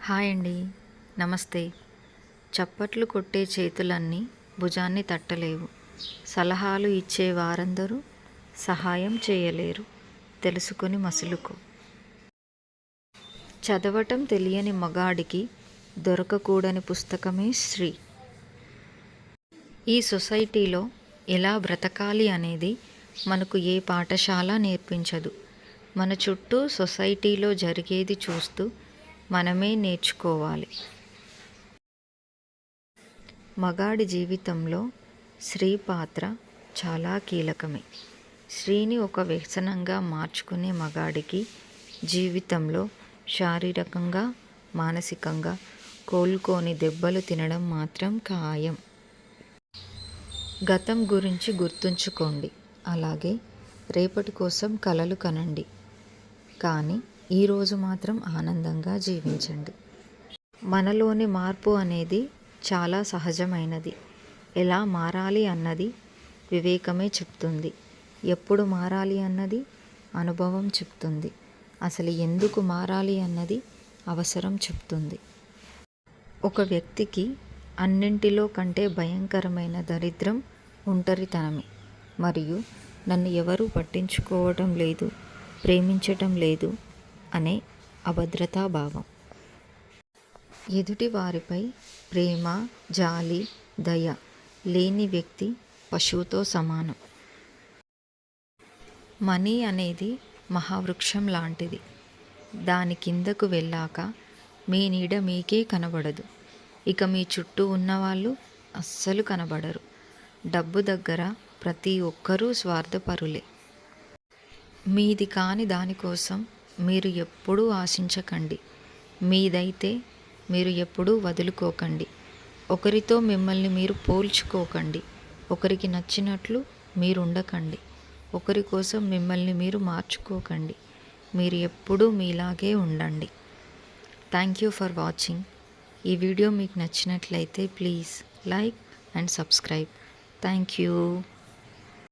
Hi అండి. నమస్తే. చప్పట్లు కొట్టే చేతులన్నీ భుజాన్ని తట్టలేవు. సలహాలు ఇచ్చే వారందరూ సహాయం చేయలేరు. తెలుసుకొని మసులుకో. చదవటం తెలియని మగాడికి దొరకకూడని పుస్తకమే శ్రీ. ఈ సొసైటీలో ఎలా బ్రతకాలి అనేది మనకు ఏ పాఠశాల నేర్పించదు. మన చుట్టూ సొసైటీలో జరిగేది చూస్తూ మనమే నేర్చుకోవాలి. మగాడి జీవితంలో స్త్రీ పాత్ర చాలా కీలకమే. స్త్రీని ఒక వ్యసనంగా మార్చుకునే మగాడికి జీవితంలో శారీరకంగా మానసికంగా కోలుకోని దెబ్బలు తినడం మాత్రం ఖాయం. గతం గురించి గుర్తుంచుకోండి, అలాగే రేపటి కోసం కలలు కనండి, కానీ ఈరోజు మాత్రం ఆనందంగా జీవించండి. మనలోని మార్పు అనేది చాలా సహజమైనది. ఎలా మారాలి అన్నది వివేకమే చెప్తుంది. ఎప్పుడు మారాలి అన్నది అనుభవం చెప్తుంది. అసలు ఎందుకు మారాలి అన్నది అవసరం చెప్తుంది. ఒక వ్యక్తికి అన్నింటిలో కంటే భయంకరమైన దరిద్రం ఒంటరితనమే. మరియు నన్ను ఎవరూ పట్టించుకోవటం లేదు, ప్రేమించటం లేదు అనే అభద్రతా భావం. ఎదుటి వారిపై ప్రేమ, జాలి, దయ లేని వ్యక్తి పశువుతో సమానం. మనీ అనేది మహావృక్షం లాంటిది. దాని కిందకు వెళ్ళాక మీ నీడ మీకే కనబడదు. ఇక మీ చుట్టూ ఉన్నవాళ్ళు అస్సలు కనబడరు. డబ్బు దగ్గర ప్రతి ఒక్కరూ స్వార్థపరులే. మీది కాని దానికోసం మీరు ఎప్పుడూ ఆశించకండి. మీదైతే మీరు ఎప్పుడూ వదులుకోకండి. ఒకరితో మిమ్మల్ని మీరు పోల్చుకోకండి. ఒకరికి నచ్చినట్లు మీరు ఉండకండి. ఒకరి కోసం మిమ్మల్ని మీరు మార్చుకోకండి. మీరు ఎప్పుడూ మీలాగే ఉండండి. Thank you for watching. ఈ వీడియో మీకు నచ్చినట్లయితే please like and subscribe. Thank you.